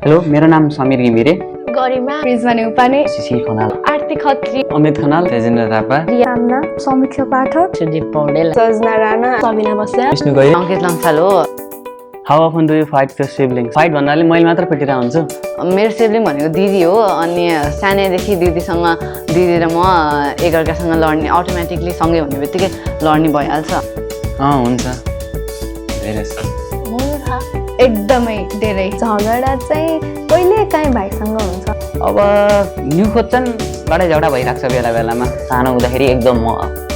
Hello, मेरो नाम समीर घिमिरे, गरिमा रिजवानी उपाने शिशिर खनाल, आरती खत्री अमित खनाल, तेजेन्द्र थापा, रियामना समीक्षा पाठक सुदीप पौडेल सजना राणा सबिना बस्या विष्णु गयो। अङ्कित लम्साल हो। How often do you fight with sibling? Fight भन्नाले मैले मात्र पिटिरहेको हुन्छु। मेरो सिब्लिङ भनेको दिदी हो। अनि सानैदेखि दिदीसँग दिदी र म एकअर्कासँग लड्ने, अटोमेटिकली सँगै हुने बित्तिकै लड्ने भइहाल्छ। हुन्छ धेरै एकदमै धेरै झगडा चाहिँ कहिले काहीँ भाइसँग हुन्छ। अब न्यु खोज्छन् बाटै झगडा भइरहेको छ बेला बेलामा। सानो हुँदाखेरि एकदम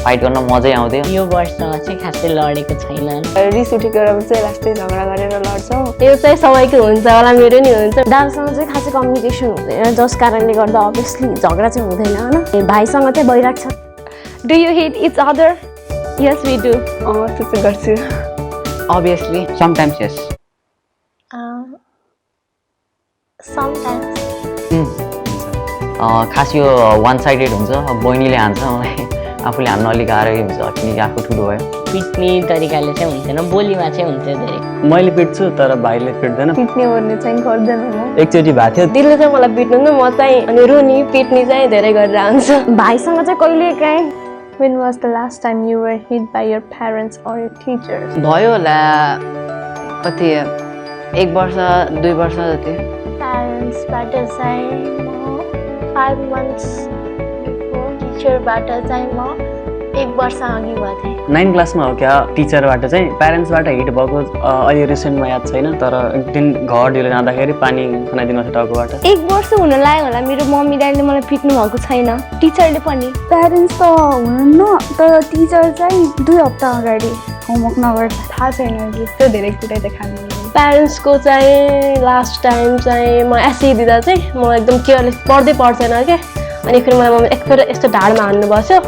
फाइट गर्न मजै आउँथ्यो। यो वर्षमा चाहिँ खासै लडेको छैन। रिस उठेको चाहिँ लास्टै झगडा गरेर लड्छौँ। यो चाहिँ सबैको हुन्छ होला, मेरो नि हुन्छ। दाजुसँग चाहिँ खासै कम्युनिकेसन हुँदैन, जस कारणले गर्दा अभियसली झगडा चाहिँ हुँदैन होइन। भाइसँग चाहिँ भइरहेको छ। Do you hit each other? Yes we do. त्यस्तो गर्छु। Obviously sometimes yes. खास यो वान साइडेड हुन्छ। बहिनीले हान्छ मलाई, आफूले हान्न अलिक गाह्रै हुन्छ किनकि आफू ठुलो भयो। पिट्ने तरिकाले चाहिँ हुन्थेन, बोलीमा चाहिँ हुन्थ्यो धेरै। मैले पिट्छु तर भाइले पिट्दैन। पिट्ने ओर्ने चाहिँ गर्दैन म। एकचोटि भएको थियो, दिदीले चाहिँ मलाई पिट्नु न, म चाहिँ अनि रुनी पिट्ने चाहिँ धेरै गरेर आउँछ। भाइसँग चाहिँ कहिले काहीँ When was the last time you were hit by your parents or your teachers? भयो होला कति 1 वर्ष 2 वर्ष जति। प्यारेन्ट्सबाट चाहिँ म 5 months बिफोर, टिचरबाट चाहिँ म 1 वर्ष अघि भएको थिएँ। 9 क्लासमा हो क्या। टिचरबाट चाहिँ प्यारेन्ट्सबाट हिट भएको अहिले रिसेन्टमा याद छैन, तर एक दिन घर ढिलो जाँदाखेरि पानी खनाइदिनु थियो टाउकोबाट। 1 वर्ष हुन लाग्यो होला मेरो मम्मी ड्याडीले मलाई पिट्नु भएको छैन, टिचरले पनि। प्यारेन्ट्स त हुनुहुन्न, तर टिचर चाहिँ 2 हप्ता अगाडि होमवर्क नगर्दा। थाहा छैन, त्यस्तो धेरै कुरै त खानु। प्यारेन्ट्सको चाहिँ लास्ट टाइम चाहिँ म एसई दिँदा चाहिँ म एकदम केयरलेस पढ्दै पढ्दैन क्या। अनि फेरि मलाई मम्मी एकखेर यस्तो ढाडमा हान्नु बस्यो।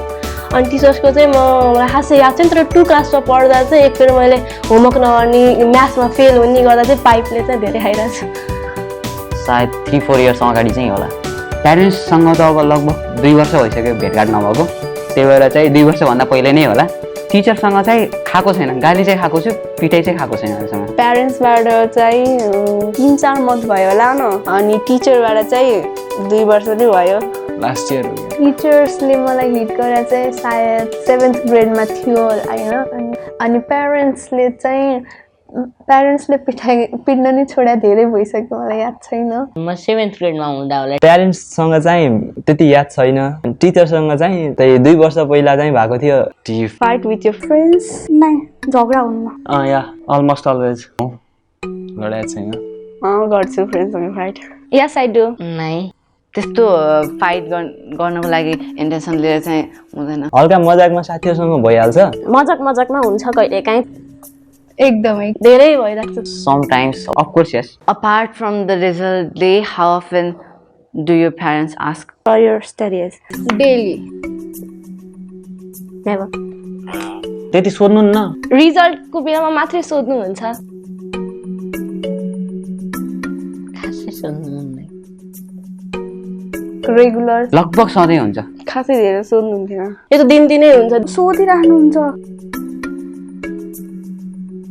अनि टिचर्सको चाहिँ मलाई खासै याद छैन, तर 2 क्लासमा पढ्दा चाहिँ एकखेर मैले होमवर्क नगर्ने, म्याथ्समा फेल हुने गर्दा चाहिँ पाइपले चाहिँ धेरै खाइरहेको छु। सायद 3-4 इयर्स अगाडि चाहिँ होला। प्यारेन्ट्ससँग त अब लगभग 2 वर्ष भइसक्यो भेटघाट नभएको, त्यही भएर चाहिँ 2 वर्षभन्दा पहिले नै होला। टिचरसँग चाहिँ खाएको छैन, गाली चाहिँ खाएको छु, पिटाइ चाहिँ खाएको छैन अहिलेसम्म। प्यारेन्ट्सबाट चाहिँ 3-4 मन्थ भयो होला न, अनि टिचरबाट चाहिँ 2 वर्ष नै भयो। लास्ट इयर हो। टिचर्सले मलाई हिट गरेर चाहिँ सायद 7th ग्रेडमा थियो होइन। अनि प्यारेन्ट्सले पिट्न नै छोडा धेरै भइसक्यो, मलाई याद छैन। म 7th ग्रेडमा हुँदा होला। प्यारेन्ट्ससँग चाहिँ त्यति याद छैन। टिचरसँग चाहिँ त्यही 2 वर्ष पहिला चाहिँ भएको थियो। फाइट विथ योर फ्रेन्ड्स नै झगडा हुन्न। या अलमोस्ट अलवेज लडाइँ छैन। गर्छु फ्रेन्ड्ससँग फाइट। Yes I do. नै त्यस्तो फाइट गर्नको लागि इन्टेन्सन लिएर चाहिँ हुँदैन। हल्का मजाकमा साथीहरूसँग भइहाल्छ। मजाकमा हुन्छ कहिले काहीँ, एकदमै धेरै भइरहेको छ। Sometimes of course yes. Apart from the result day, how often do your parents ask For your studies. Daily. Never. त्यति सोध्नु न। रिजल्टको बेलामा मात्रै सोध्नुहुन्छ। खासै सोध्नुहुन्न। रेगुलर लगभग सधैँ हुन्छ। खासै धेरै सोध्नुहुन्थेन। यो त दिनदिनै हुन्छ। सोधिराख्नुहुन्छ।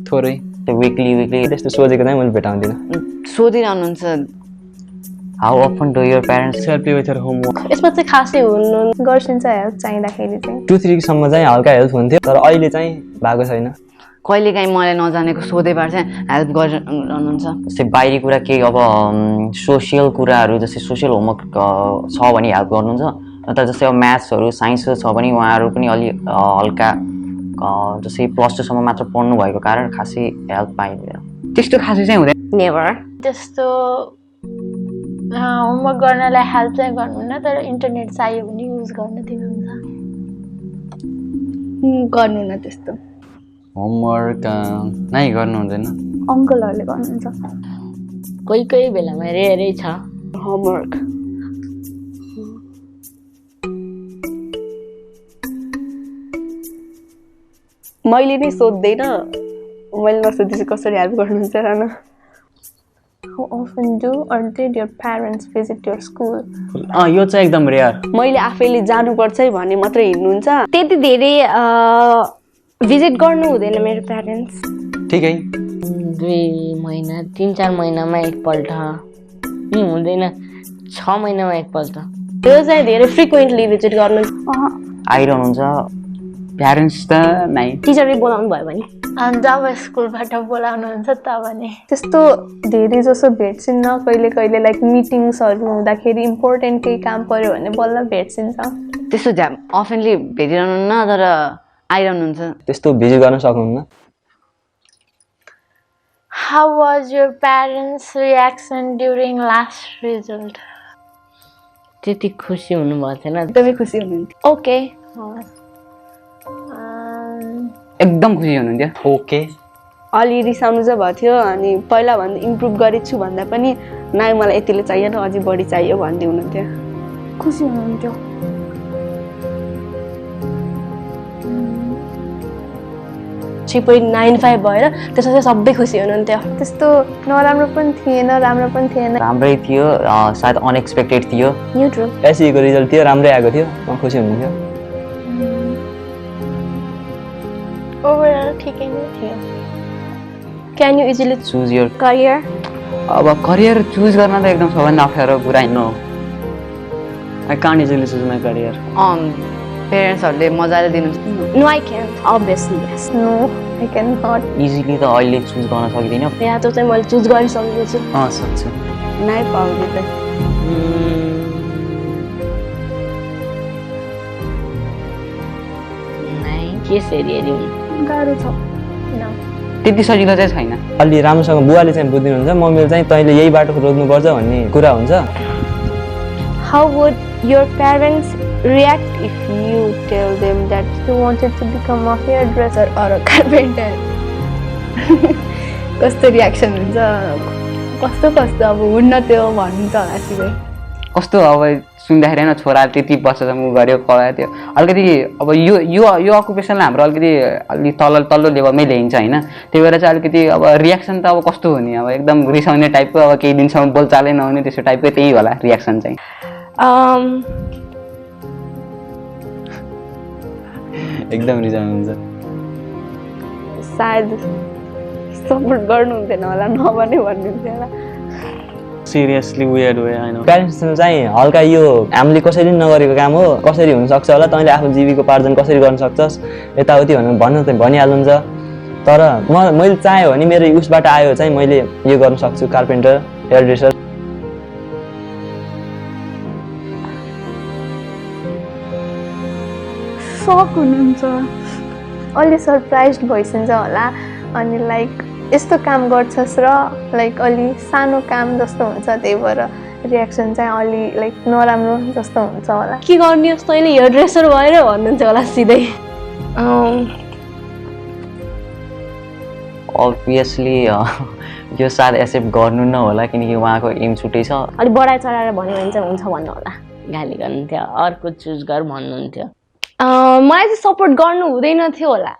थोरै विकली त्यस्तो सोधेको चाहिँ मैले भेटाउँदिनँ। सोधिरहनुहुन्छ। How often do your parents help you with your homework? यसमा चाहिँ खासै हुनु गर्छिन्छ हेल्प चाहिँदाखेरि चाहिँ। 2-3 सम्म चाहिँ हल्का हेल्प हुन्थ्यो, तर अहिले चाहिँ भएको छैन। कहिलेकाहीँ मलाई नजानेको सोधेबाट चाहिँ हेल्प गरिरहनुहुन्छ। जस्तै बाहिरी कुरा केही अब सोसियल कुराहरू, जस्तै सोसियल होमवर्क छ भने हेल्प गर्नुहुन्छ। अन्त जस्तै अब म्याथ्सहरू साइन्सहरू छ भने उहाँहरू पनि अलि हल्का जस्तै +2 सम्म मात्र पढ्नु भएको कारण खासै हेल्प पाइँदैन। त्यस्तो खासै चाहिँ हुँदैन। नेभर। त्यस्तो होमवर्क गर्नलाई हेल्प चाहिँ गर्नुहुन्न, तर इन्टरनेट चाहियो भने युज गर्न दिनुहुन्छ। गर्नु न त्यस्तो। होमवर्क नै गर्नु हुँदैन। अङ्कलहरूले गर्नुहुन्छ। कोही बेलामा रेयरै छ होमवर्क। मैले नै सोध्दैन, मैले नसोधेपछि कसरी हेल्प गर्नुहुन्छ र न। How often do or did your parents visit your school? यो चाहिँ एकदम रेयर। मैले आफैले जानुपर्छ है भने मात्र हिँड्नुहुन्छ। त्यति धेरै भिजिट गर्नु हुँदैन मेरो प्यारेन्ट्स। ठिकै। 2 महिना 3-4 महिनामा एकपल्ट। हुँदैन 6 महिनामा एकपल्ट त्यो चाहिँ धेरै फ्रिक्वेन्टली भिजिट गर्नु आइरहनुहुन्छ प्यारेन्ट्स त नै टिचरले बोलाउनु भयो भने अनि जब स्कुलबाट बोलाउनुहुन्छ तब नि त्यस्तो धेरै जसो भेट्छिन्न कहिले कहिले लाइक मिटिङ्सहरू हुँदाखेरि इम्पोर्टेन्ट केही काम पर्यो भने बल्ल भेट्छिन्छ त्यस्तो अफेन्टली भेटिरहनुहुन्न तर आइरहनुहुन्छ त्यस्तो भिजिट गर्न सक्नुहुन्न How was your parents' reaction during last result? त्यति खुसी हुनुभएको थिएन एकदमै खुसी हुनुहुन्थ्यो Okay. एकदम खुसी हुनुहुन्थ्यो ओके अलि रिसाउनु चाहिँ भएको थियो अनि पहिलाभन्दा इम्प्रुभ गरेछु भन्दा पनि नाइ मलाई यतिले चाहिएन अझै बढी चाहियो भन्दै हुनुहुन्थ्यो खुसी हुनुहुन्थ्यो 3.95 भएर त्यसमा चाहिँ सबै खुसी हुनुहुन्थ्यो त्यस्तो नराम्रो पनि थिएन राम्रो पनि थिएन राम्रै थियो सायद अनएक्सपेक्टेड थियो न्युट्रल एसईको रिजल्ट थियो राम्रै आएको थियो म खुसी हुनुहुन्थ्यो Overall, ठिकै नै थियो can you easily choose your career अब करियर चुज गर्न त एकदम सबैभन्दा अप्ठ्यारो कुरा होइन हो I can't easily choose my career पेरेन्ट्सहरूले मजाले दिनु no I can obviously yes no I can not easily त अहिले चुज गर्न सक्दिनँ या त्यो चाहिँ मैले चुज गरिसकेको छु सक्छु नाइ पाउने त के सेरियरी गाह्रो छ त्यति सजिलो चाहिँ छैन अलि राम्रोसँग बुवाले चाहिँ बुझिदिनुहुन्छ मम्मीले चाहिँ तैँले यही बाटो रोज्नुपर्छ भन्ने कुरा हुन्छ How would your parents react if you tell them that you wanted to become a hairdresser or a carpenter? कस्तो रियाक्सन हुन्छ कस्तो कस्तो अब हुन्न त्यो भन्नुहुन्छ होला सिधै कस्तो अब सुन्दाखेरि होइन छोरा त्यति वर्षसम्म गऱ्यो करायो त्यो अलिकति अब यो अकुपेसनलाई हाम्रो अलिकति तल्लो लेभलमै ल्याइन्छ होइन त्यही भएर चाहिँ अलिकति अब रियाक्सन त अब कस्तो हुने अब एकदम रिसाउने टाइपको अब केही दिनसम्म बोलचालै नहुने त्यस्तो टाइपको त्यही होला रियाक्सन चाहिँ एकदम रिसाउनुहुन्छ सायद सपोर्ट गर्नुहुन्थेन होला नभने भन्नुहुन्थ्यो होला सिरियसली वेयर्ड वे होइन प्यारेन्ट्ससँग चाहिँ हल्का यो हामीले कसैले नगरेको काम हो कसरी हुनसक्छ होला तैँले आफ्नो जीविकोपार्जन कसरी गर्न सक्छस् यताउति भनेर भन्नु त भनिहाल्नुहुन्छ तर मैले चाह्यो भने मेरो उसबाट आयो चाहिँ मैले यो गर्न सक्छु कार्पेन्टर हेयरड्रेसर सक हुनुहुन्छ अलि सरप्राइज भइसक्छ होला अनि लाइक यस्तो काम गर्छस् र लाइक अलि सानो काम जस्तो हुन्छ त्यही भएर रियाक्सन चाहिँ अलि लाइक नराम्रो जस्तो हुन्छ होला के गर्ने जस्तो अहिले हेयर ड्रेसर भएर भन्नुहुन्छ होला सिधै अभियसली यो सायद एक्सेप्ट गर्नु न होला किनकि उहाँको एम छुट्टै छ अलिक बढाइ चढाएर भन्यो भने चाहिँ हुन्छ भन्नु होला गाली गर्नुहुन्थ्यो अर्को चुज गर भन्नुहुन्थ्यो मलाई चाहिँ सपोर्ट गर्नु हुँदैन थियो होला